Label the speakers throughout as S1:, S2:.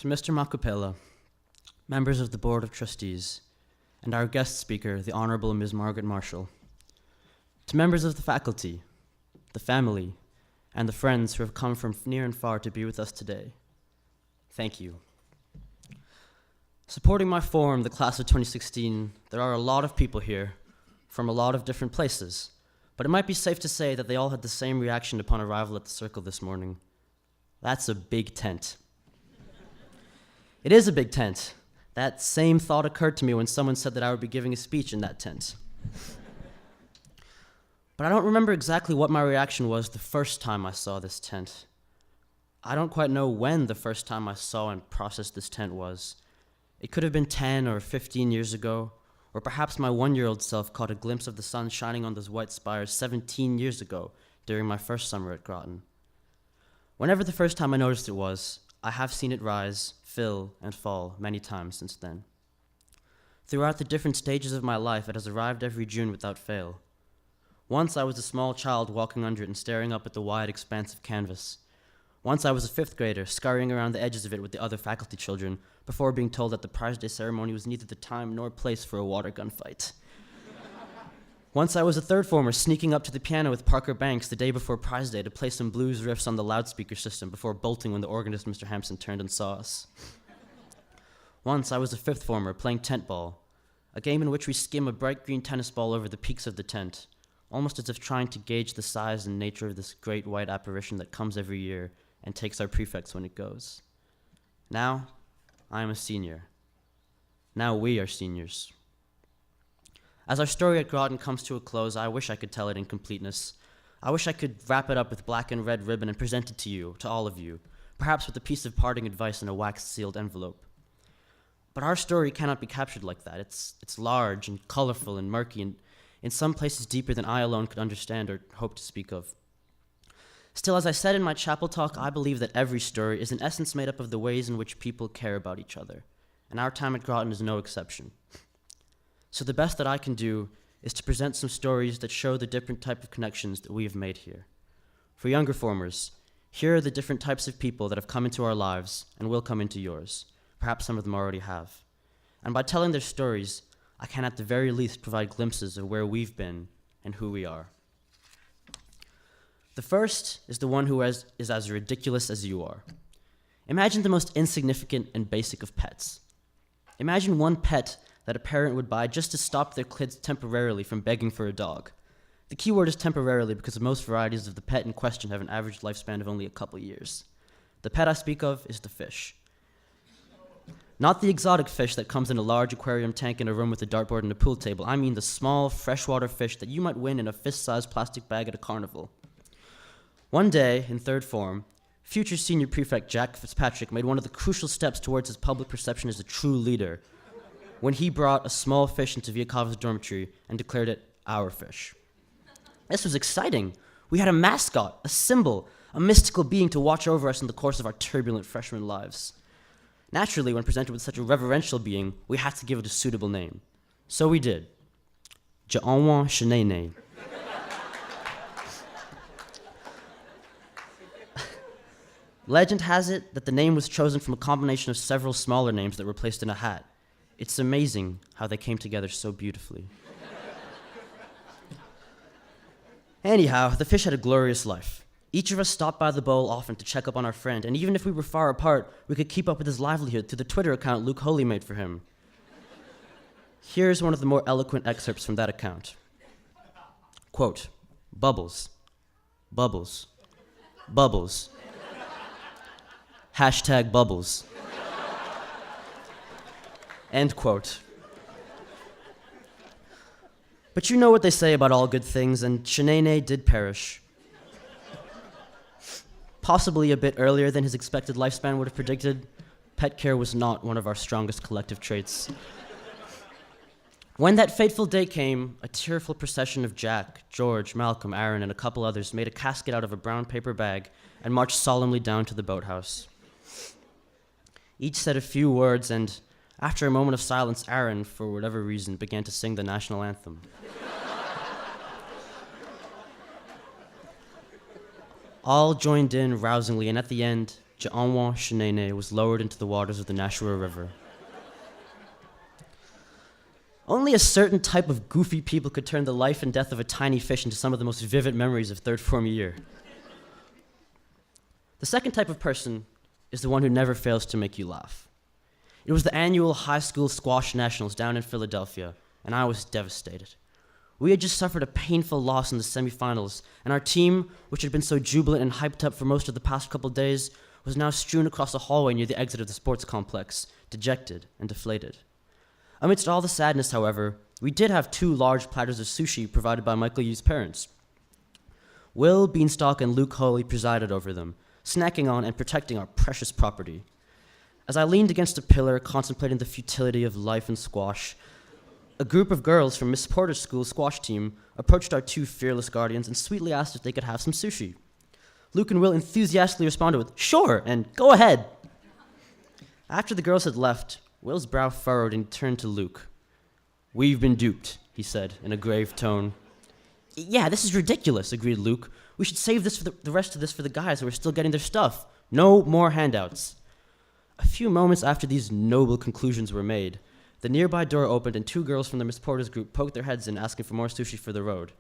S1: To Mr. Macapella, members of the Board of Trustees, and our guest speaker, the Honorable Ms. Margaret Marshall. To members of the faculty, the family, and the friends who have come from near and far to be with us today, thank you. Supporting my forum, the class of 2016, there are a lot of people here from a lot of different places, but it might be safe to say that they all had the same reaction upon arrival at the circle this morning. That's a big tent. It is a big tent. That same thought occurred to me when someone said that I would be giving a speech in that tent. But I don't remember exactly what my reaction was the first time I saw this tent. I don't quite know when the first time I saw and processed this tent was. It could have been 10 or 15 years ago, or perhaps my 1-year-old self caught a glimpse of the sun shining on those white spires 17 years ago during my first summer at Groton. Whenever the first time I noticed it was, I have seen it rise, fill, and fall many times since then. Throughout the different stages of my life, it has arrived every June without fail. Once I was a small child walking under it and staring up at the wide expanse of canvas. Once I was a 5th grader, scurrying around the edges of it with the other faculty children, before being told that the Prize Day ceremony was neither the time nor place for a water gun fight. Once I was a 3rd former, sneaking up to the piano with Parker Banks the day before Prize Day to play some blues riffs on the loudspeaker system before bolting when the organist Mr. Hampson turned and saw us. Once I was a 5th former, playing tent ball, a game in which we skim a bright green tennis ball over the peaks of the tent, almost as if trying to gauge the size and nature of this great white apparition that comes every year and takes our prefects when it goes. Now, I am a senior. Now we are seniors. As our story at Groton comes to a close, I wish I could tell it in completeness. I wish I could wrap it up with black and red ribbon and present it to you, to all of you, perhaps with a piece of parting advice in a wax-sealed envelope. But our story cannot be captured like that. It's large and colorful and murky and in some places deeper than I alone could understand or hope to speak of. Still, as I said in my chapel talk, I believe that every story is in essence made up of the ways in which people care about each other, and our time at Groton is no exception. So the best that I can do is to present some stories that show the different type of connections that we have made here. For younger formers, here are the different types of people that have come into our lives and will come into yours. Perhaps some of them already have. And by telling their stories, I can at the very least provide glimpses of where we've been and who we are. The first is the one who is as ridiculous as you are. Imagine the most insignificant and basic of pets. Imagine one pet that a parent would buy just to stop their kids temporarily from begging for a dog. The key word is temporarily because most varieties of the pet in question have an average lifespan of only a couple years. The pet I speak of is the fish. Not the exotic fish that comes in a large aquarium tank in a room with a dartboard and a pool table. I mean the small, freshwater fish that you might win in a fist-sized plastic bag at a carnival. One day, in 3rd form, future senior prefect Jack Fitzpatrick made one of the crucial steps towards his public perception as a true leader when he brought a small fish into Viakov's dormitory and declared it our fish. This was exciting. We had a mascot, a symbol, a mystical being to watch over us in the course of our turbulent freshman lives. Naturally, when presented with such a reverential being, we had to give it a suitable name. So we did. J'envoie Chenene. Legend has it that the name was chosen from a combination of several smaller names that were placed in a hat. It's amazing how they came together so beautifully. Anyhow, the fish had a glorious life. Each of us stopped by the bowl often to check up on our friend, and even if we were far apart, we could keep up with his livelihood through the Twitter account Luke Holy made for him. Here's one of the more eloquent excerpts from that account. Quote, bubbles, bubbles, bubbles. Hashtag bubbles. End quote. But you know what they say about all good things, and Chenene did perish. Possibly a bit earlier than his expected lifespan would have predicted, pet care was not one of our strongest collective traits. When that fateful day came, a tearful procession of Jack, George, Malcolm, Aaron, and a couple others made a casket out of a brown paper bag and marched solemnly down to the boathouse. Each said a few words, and after a moment of silence, Aaron, for whatever reason, began to sing the national anthem. All joined in rousingly, and at the end, J'envoie Chenene was lowered into the waters of the Nashua River. Only a certain type of goofy people could turn the life and death of a tiny fish into some of the most vivid memories of third form year. The second type of person is the one who never fails to make you laugh. It was the annual high school squash nationals down in Philadelphia, and I was devastated. We had just suffered a painful loss in the semifinals, and our team, which had been so jubilant and hyped up for most of the past couple days, was now strewn across the hallway near the exit of the sports complex, dejected and deflated. Amidst all the sadness, however, we did have 2 large platters of sushi provided by Michael Yu's parents. Will Beanstalk and Luke Holy presided over them, snacking on and protecting our precious property. As I leaned against a pillar, contemplating the futility of life in squash, a group of girls from Miss Porter's school squash team approached our 2 fearless guardians and sweetly asked if they could have some sushi. Luke and Will enthusiastically responded with, "Sure, and go ahead." After the girls had left, Will's brow furrowed and he turned to Luke. "We've been duped," he said in a grave tone. "Yeah, this is ridiculous," agreed Luke. "We should save this for the rest of this for the guys who are still getting their stuff. No more handouts." A few moments after these noble conclusions were made, the nearby door opened and 2 girls from the Miss Porter's group poked their heads in asking for more sushi for the road.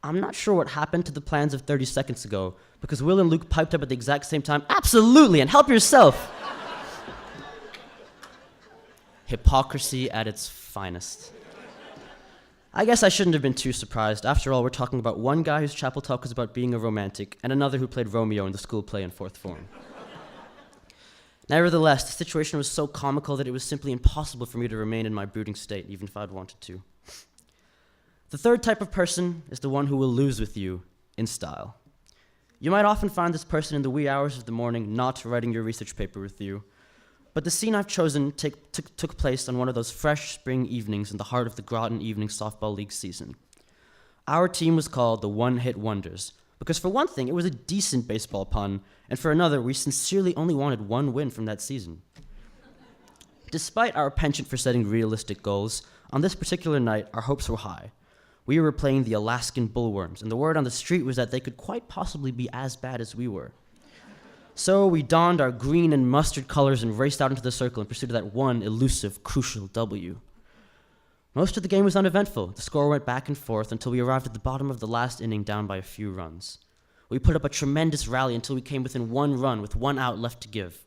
S1: I'm not sure what happened to the plans of 30 seconds ago, because Will and Luke piped up at the exact same time, "Absolutely, and help yourself!" Hypocrisy at its finest. I guess I shouldn't have been too surprised. After all, we're talking about one guy whose chapel talk was about being a romantic, and another who played Romeo in the school play in 4th form. Nevertheless, the situation was so comical that it was simply impossible for me to remain in my brooding state, even if I'd wanted to. The third type of person is the one who will lose with you in style. You might often find this person in the wee hours of the morning not writing your research paper with you, but the scene I've chosen took place on one of those fresh spring evenings in the heart of the Groton Evening Softball League season. Our team was called the One-Hit Wonders, because for one thing, it was a decent baseball pun, and for another, we sincerely only wanted 1 win from that season. Despite our penchant for setting realistic goals, on this particular night, our hopes were high. We were playing the Alaskan bullworms, and the word on the street was that they could quite possibly be as bad as we were. So we donned our green and mustard colors and raced out into the circle in pursuit of that one elusive, crucial W. Most of the game was uneventful. The score went back and forth until we arrived at the bottom of the last inning down by a few runs. We put up a tremendous rally until we came within 1 run with 1 out left to give.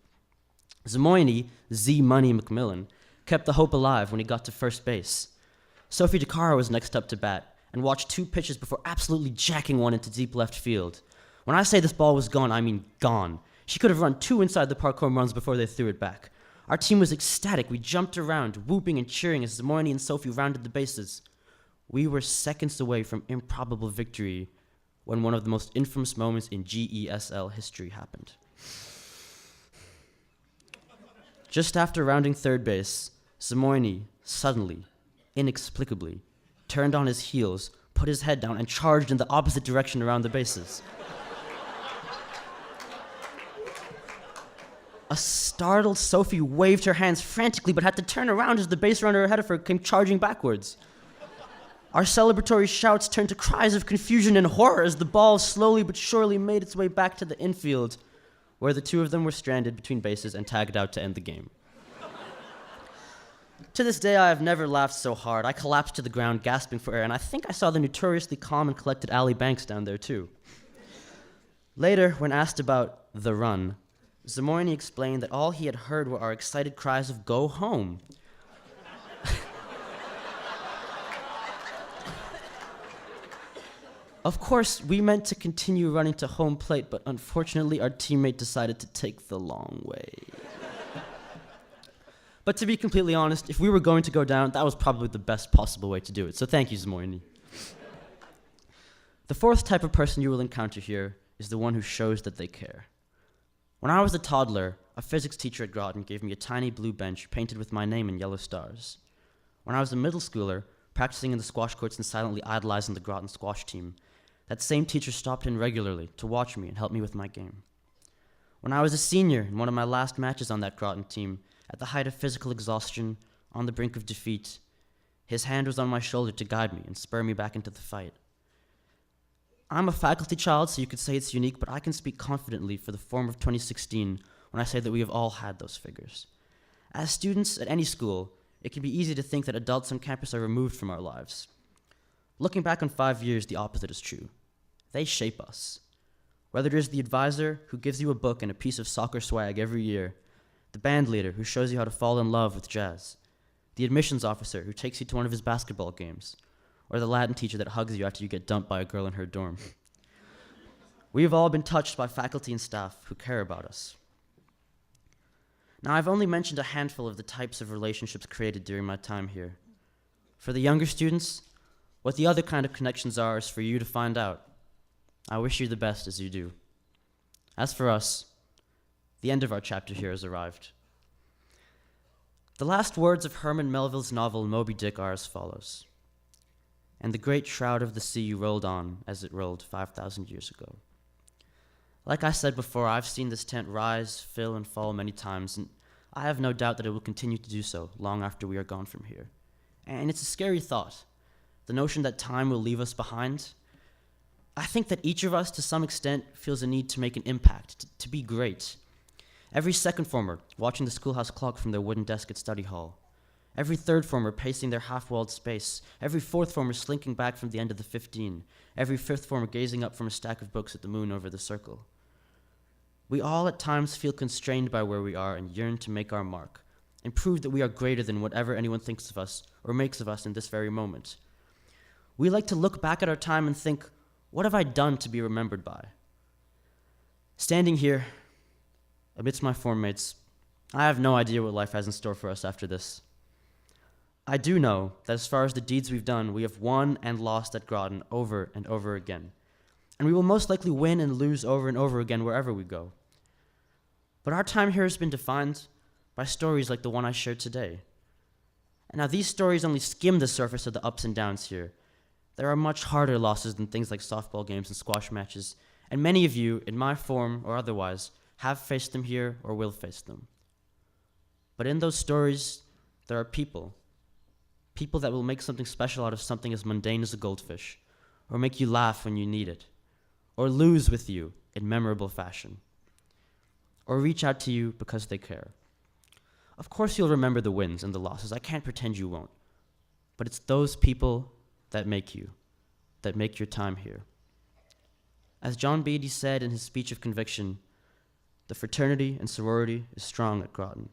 S1: Zamoyni, Z Money McMillan, kept the hope alive when he got to first base. Sophie DeCaro was next up to bat and watched 2 pitches before absolutely jacking one into deep left field. When I say this ball was gone, I mean gone. She could have run 2 inside the park home runs before they threw it back. Our team was ecstatic. We jumped around, whooping and cheering as Zamoyni and Sophie rounded the bases. We were seconds away from improbable victory when one of the most infamous moments in GESL history happened. Just after rounding third base, Zamoyni suddenly, inexplicably, turned on his heels, put his head down, and charged in the opposite direction around the bases. A startled Sophie waved her hands frantically but had to turn around as the base runner ahead of her came charging backwards. Our celebratory shouts turned to cries of confusion and horror as the ball slowly but surely made its way back to the infield, where the 2 of them were stranded between bases and tagged out to end the game. To this day, I have never laughed so hard. I collapsed to the ground, gasping for air, and I think I saw the notoriously calm and collected Allie Banks down there, too. Later, when asked about the run, Zamoyni explained that all he had heard were our excited cries of "Go home." Of course, we meant to continue running to home plate, but unfortunately our teammate decided to take the long way. But to be completely honest, if we were going to go down, that was probably the best possible way to do it, so thank you, Zamoyni. The fourth type of person you will encounter here is the one who shows that they care. When I was a toddler, a physics teacher at Groton gave me a tiny blue bench painted with my name in yellow stars. When I was a middle schooler, practicing in the squash courts and silently idolizing the Groton squash team, that same teacher stopped in regularly to watch me and help me with my game. When I was a senior in one of my last matches on that Groton team, at the height of physical exhaustion, on the brink of defeat, his hand was on my shoulder to guide me and spur me back into the fight. I'm a faculty child, so you could say it's unique, but I can speak confidently for the form of 2016 when I say that we have all had those figures. As students at any school, it can be easy to think that adults on campus are removed from our lives. Looking back on 5 years, the opposite is true. They shape us. Whether it is the advisor who gives you a book and a piece of soccer swag every year, the band leader who shows you how to fall in love with jazz, the admissions officer who takes you to one of his basketball games, or the Latin teacher that hugs you after you get dumped by a girl in her dorm. We have all been touched by faculty and staff who care about us. Now, I've only mentioned a handful of the types of relationships created during my time here. For the younger students, what the other kind of connections are is for you to find out. I wish you the best as you do. As for us, the end of our chapter here has arrived. The last words of Herman Melville's novel Moby Dick are as follows. And the great shroud of the sea rolled on as it rolled 5,000 years ago. Like I said before, I've seen this tent rise, fill, and fall many times, and I have no doubt that it will continue to do so long after we are gone from here. And it's a scary thought, the notion that time will leave us behind. I think that each of us, to some extent, feels a need to make an impact, to be great. Every second former watching the schoolhouse clock from their wooden desk at study hall. Every third former pacing their half-walled space. Every fourth former slinking back from the end of the 15. Every fifth former gazing up from a stack of books at the moon over the circle. We all at times feel constrained by where we are and yearn to make our mark, and prove that we are greater than whatever anyone thinks of us or makes of us in this very moment. We like to look back at our time and think, what have I done to be remembered by? Standing here, amidst my form mates, I have no idea what life has in store for us after this. I do know that as far as the deeds we've done, we have won and lost at Groton over and over again. And we will most likely win and lose over and over again wherever we go. But our time here has been defined by stories like the one I shared today. And now these stories only skim the surface of the ups and downs here. There are much harder losses than things like softball games and squash matches, and many of you, in my form or otherwise, have faced them here or will face them. But in those stories, there are people that will make something special out of something as mundane as a goldfish, or make you laugh when you need it, or lose with you in memorable fashion, or reach out to you because they care. Of course you'll remember the wins and the losses. I can't pretend you won't. But it's those people that make you, that make your time here. As John Beatty said in his speech of conviction, the fraternity and sorority is strong at Groton.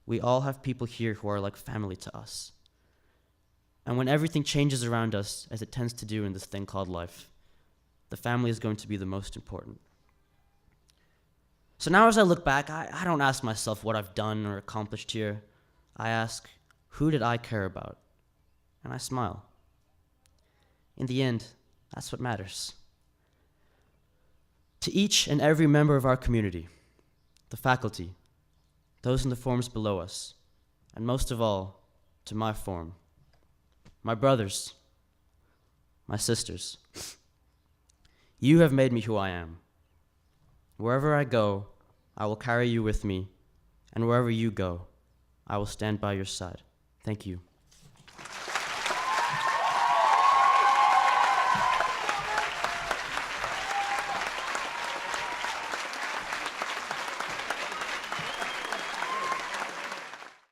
S1: We all have people here who are like family to us. And when everything changes around us, as it tends to do in this thing called life, the family is going to be the most important. So now as I look back, I don't ask myself what I've done or accomplished here. I ask, who did I care about? And I smile. In the end, that's what matters. To each and every member of our community, the faculty, those in the forms below us, and most of all, to my form, my brothers, my sisters, you have made me who I am. Wherever I go, I will carry you with me, and wherever you go, I will stand by your side. Thank you.